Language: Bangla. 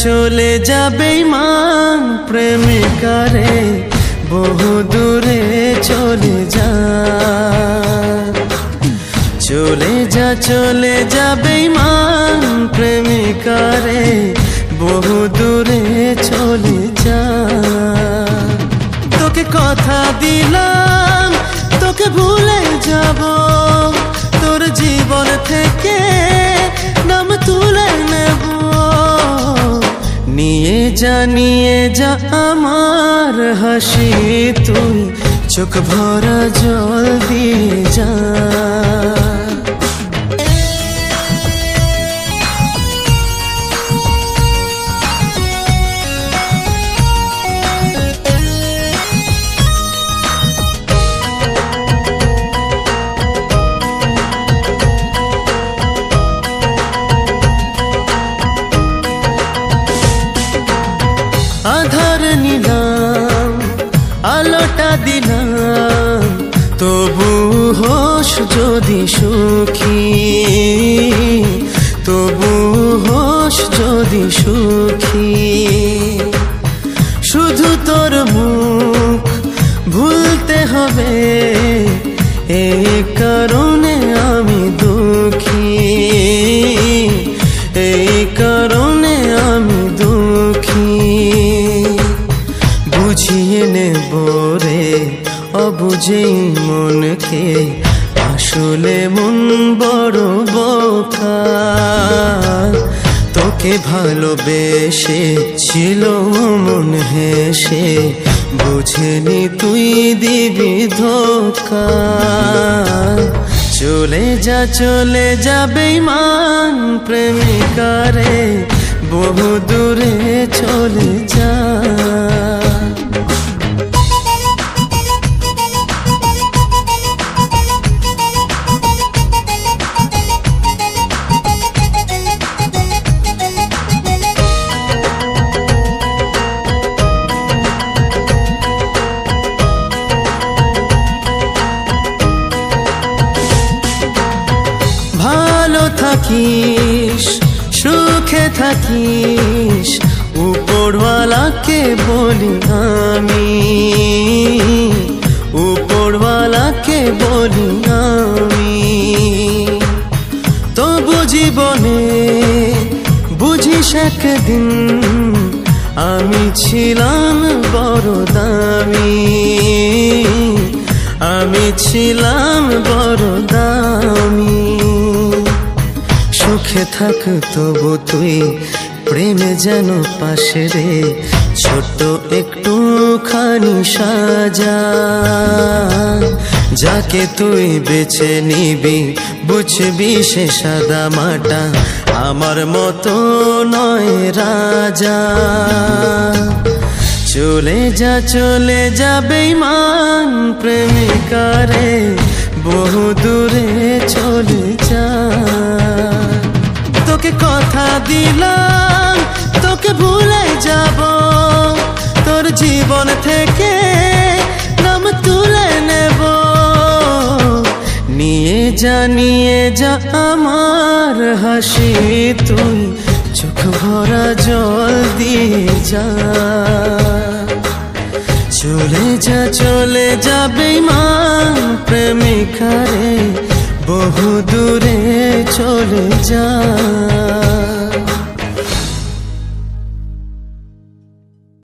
চলে যা বেঈমান প্রেমিকা রে, বহু দূরে চলে যা। চলে যা বেঈমান প্রেমিকা রে, বহু দূরে চলে যা। তোকে কথা দিলাম তোকে ভুলে যাব, তোর জীবন থেকে নাম তুলে নেব। নিয়ে যা আমার হাসি, তুই চোখ ভরা জল দিয়ে যা। আধার নিলাম আলোটা দিলাম, তবু হোস যদি সুখী, তবু হোস যদি সুখী। শুধু তোর মুখ ভুলতে হবে, এই কারণে আমি দুঃখী, এই কারণে আমি দুঃখী। বুঝিয়ে নেব রে অবুঝেই মনকে, আসলে মন বড় বোকা। তোকে ভালোবেসে ছিল মন হেসে, বুঝেনি তুই দিবি ধোঁকা। চলে যা বেঈমান প্রেমিকা রে, বহু দূরে চলে যা। ভালো থাকিস সুখে থাকিস, উপরওয়ালাকে বলি আমি, উপরওয়ালাকে বলি আমি। তবু জীবনে বুঝিস একদিন, আমি ছিলাম বড় দামি, আমি ছিলাম বড় দামি। সুখে থাক তবু তুই প্রেমে যেন পাশে রে, ছোট্ট একটুখানি সাজা। যাকে তুই বেছে নিবি বুঝবি সে সাদা মাটা, আমার মতো নয় রাজা। চলে যা বেঈমান প্রেমিকা রে, বহু দূরে চলে যা। তোকে কথা দিলাম তোকে ভুলে যাব, তোর জীবন থেকে নাম তুলে নেব। নিয়ে যা আমার হাসি, তুই চোখ ভরা জল দিয়ে যা। চলে যা বেঈমান প্রেমিকা রে, বহু দূরে চলে যা।